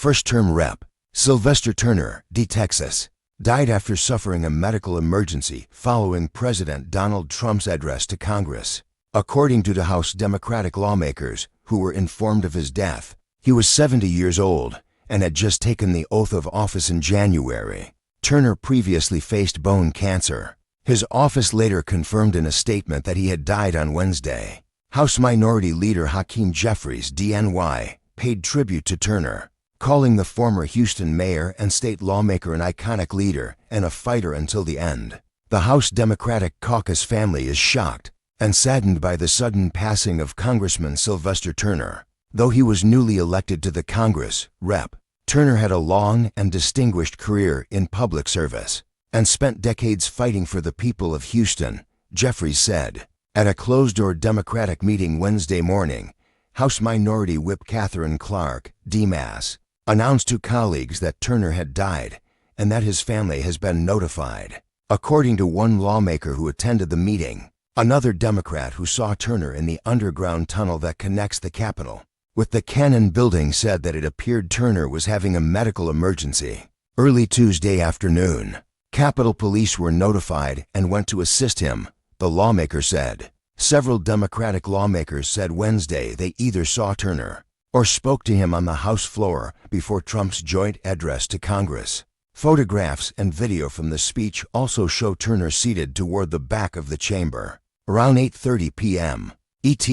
First-term Rep. Sylvester Turner, D. Texas, died after suffering a medical emergency following President Donald Trump's address to Congress. According to the House Democratic lawmakers who were informed of his death, he was 70 years old and had just taken the oath of office in January. Turner previously faced bone cancer. His office later confirmed in a statement that he had died on Wednesday. House Minority Leader Hakeem Jeffries, D-N.Y, paid tribute to Turner, calling the former Houston mayor and state lawmaker an iconic leader and a fighter until the end. The House Democratic Caucus family is shocked and saddened by the sudden passing of Congressman Sylvester Turner. Though he was newly elected to the Congress, Rep. Turner had a long and distinguished career in public service and spent decades fighting for the people of Houston, Jeffries said. At a closed-door Democratic meeting Wednesday morning, House Minority Whip Catherine Clark, D-Mass, announced to colleagues that Turner had died and that his family has been notified. According to one lawmaker who attended the meeting, another Democrat who saw Turner in the underground tunnel that connects the Capitol with the Cannon Building said that it appeared Turner was having a medical emergency. Early Tuesday afternoon, Capitol Police were notified and went to assist him, the lawmaker said. Several Democratic lawmakers said Wednesday they either saw Turner or spoke to him on the House floor before Trump's joint address to Congress. Photographs and video from the speech also show Turner seated toward the back of the chamber. Around 8:30 p.m. ET,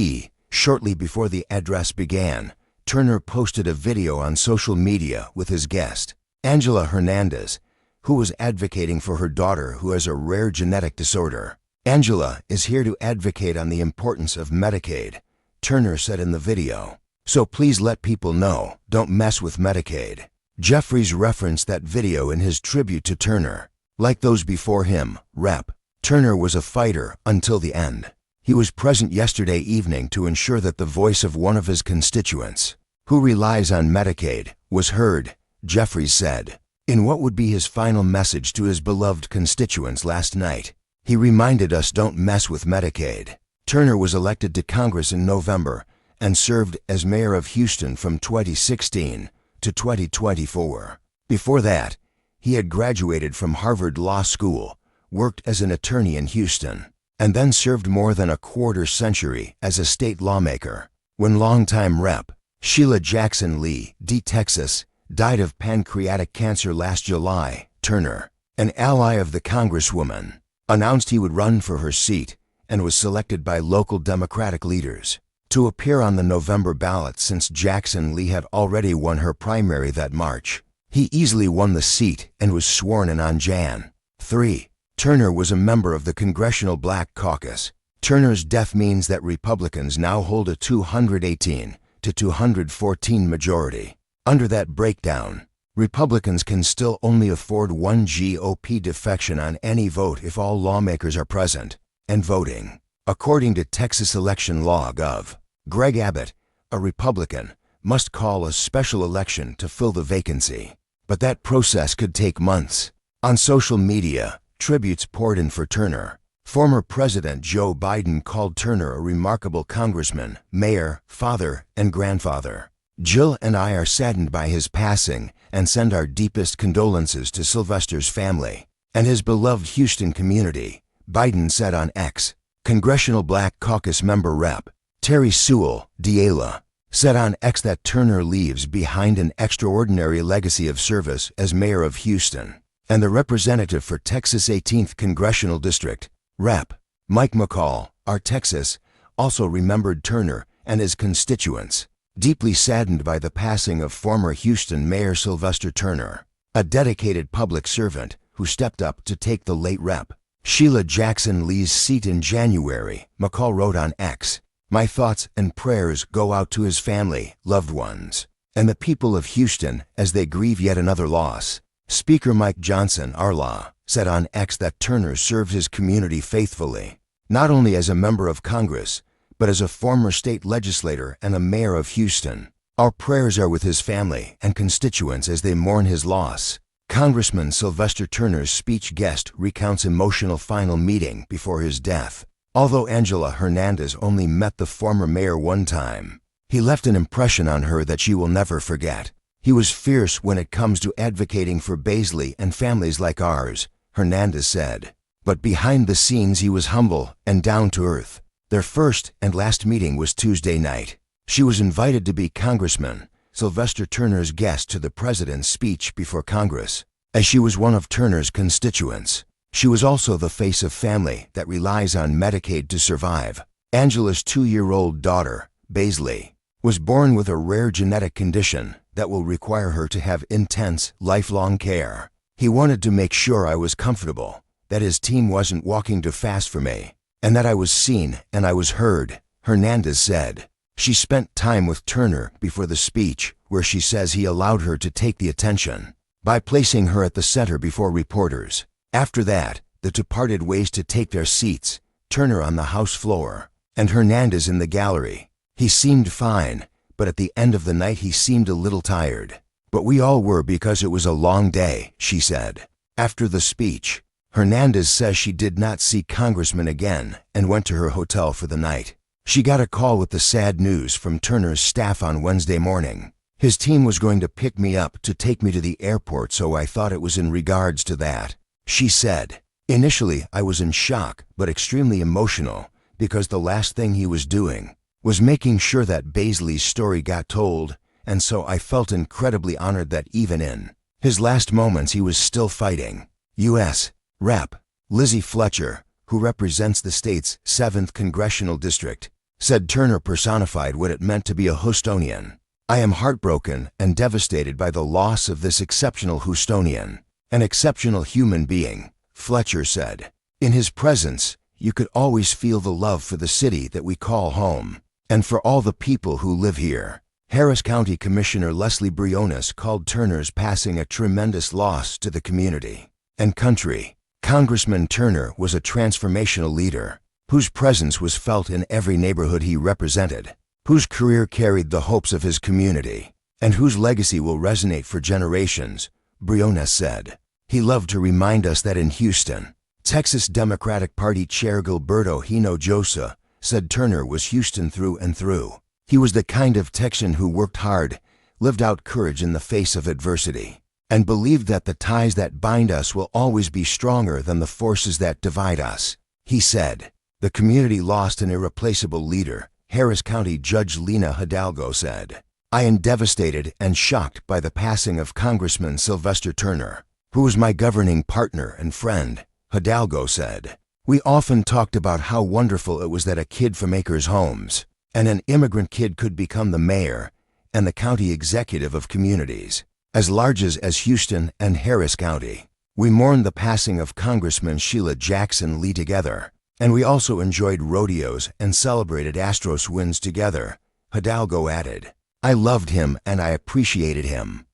shortly before the address began, Turner posted a video on social media with his guest, Angela Hernandez, who was advocating for her daughter who has a rare genetic disorder. Angela is here to advocate on the importance of Medicaid, Turner said in the video. So please let people know, don't mess with Medicaid. Jeffries referenced that video in his tribute to Turner. Like those before him, Rep. Turner was a fighter until the end. He was present yesterday evening to ensure that the voice of one of his constituents, who relies on Medicaid, was heard, Jeffries said. In what would be his final message to his beloved constituents last night, he reminded us don't mess with Medicaid. Turner was elected to Congress in November and served as mayor of Houston from 2016 to 2024. Before that, he had graduated from Harvard Law School, worked as an attorney in Houston, and then served more than a quarter century as a state lawmaker. When longtime Rep. Sheila Jackson Lee, D. Texas, died of pancreatic cancer last July, Turner, an ally of the Congresswoman, announced he would run for her seat and was selected by local Democratic leaders to appear on the November ballot since Jackson Lee had already won her primary that March. He easily won the seat and was sworn in on Jan. 3. Turner was a member of the Congressional Black Caucus. Turner's death means that Republicans now hold a 218 to 214 majority. Under that breakdown, Republicans can still only afford one GOP defection on any vote if all lawmakers are present and voting. According to Texas election law Gov. Greg Abbott, a Republican, must call a special election to fill the vacancy. But that process could take months. On social media, tributes poured in for Turner. Former President Joe Biden called Turner a remarkable congressman, mayor, father, and grandfather. Jill and I are saddened by his passing and send our deepest condolences to Sylvester's family and his beloved Houston community, Biden said on X. Congressional Black Caucus member Rep. Terry Sewell, Diala, said on X that Turner leaves behind an extraordinary legacy of service as mayor of Houston. And the representative for Texas' 18th Congressional District, Rep. Mike McCall, R. Texas, also remembered Turner and his constituents, deeply saddened by the passing of former Houston Mayor Sylvester Turner, a dedicated public servant who stepped up to take the late Rep. Sheila Jackson Lee's seat in January. McCall wrote on X, "My thoughts and prayers go out to his family, loved ones, and the people of Houston as they grieve yet another loss." Speaker Mike Johnson, Arlaw, said on X that Turner served his community faithfully, not only as a member of Congress, but as a former state legislator and a mayor of Houston. Our prayers are with his family and constituents as they mourn his loss. Congressman Sylvester Turner's speech guest recounts emotional final meeting before his death. Although Angela Hernandez only met the former mayor one time, he left an impression on her that she will never forget. He was fierce when it comes to advocating for Baisley and families like ours, Hernandez said. But behind the scenes he was humble and down to earth. Their first and last meeting was Tuesday night. She was invited to be Congressman Sylvester Turner's guest to the president's speech before Congress, as she was one of Turner's constituents. She was also the face of family that relies on Medicaid to survive. Angela's 2-year-old daughter, Baisley, was born with a rare genetic condition that will require her to have intense, lifelong care. He wanted to make sure I was comfortable, that his team wasn't walking too fast for me, and that I was seen and I was heard, Hernandez said. She spent time with Turner before the speech, where she says he allowed her to take the attention by placing her at the center before reporters. After that, the two parted ways to take their seats, Turner on the House floor and Hernandez in the gallery. He seemed fine, but at the end of the night he seemed a little tired. But we all were because it was a long day, she said. After the speech, Hernandez says she did not see Congressman again and went to her hotel for the night. She got a call with the sad news from Turner's staff on Wednesday morning. His team was going to pick me up to take me to the airport, so I thought it was in regards to that, she said. Initially, I was in shock, but extremely emotional, because the last thing he was doing was making sure that Baisley's story got told, and so I felt incredibly honored that even in his last moments he was still fighting. U.S. Rep. Lizzie Fletcher, who represents the state's 7th Congressional District, said Turner personified what it meant to be a Houstonian. I am heartbroken and devastated by the loss of this exceptional Houstonian, an exceptional human being, Fletcher said. In his presence, you could always feel the love for the city that we call home, and for all the people who live here. Harris County Commissioner Leslie Briones called Turner's passing a tremendous loss to the community and country. Congressman Turner was a transformational leader, whose presence was felt in every neighborhood he represented, whose career carried the hopes of his community, and whose legacy will resonate for generations, Briones said. He loved to remind us that in Houston, Texas Democratic Party Chair Gilberto Hinojosa said Turner was Houston through and through. He was the kind of Texan who worked hard, lived out courage in the face of adversity, and believed that the ties that bind us will always be stronger than the forces that divide us. He said, the community lost an irreplaceable leader, Harris County Judge Lena Hidalgo said. I am devastated and shocked by the passing of Congressman Sylvester Turner, who was my governing partner and friend, Hidalgo said. We often talked about how wonderful it was that a kid from Acres Homes and an immigrant kid could become the mayor and the county executive of communities as large as Houston and Harris County. We mourned the passing of Congressman Sheila Jackson Lee together, and we also enjoyed rodeos and celebrated Astros wins together, Hidalgo added. I loved him and I appreciated him.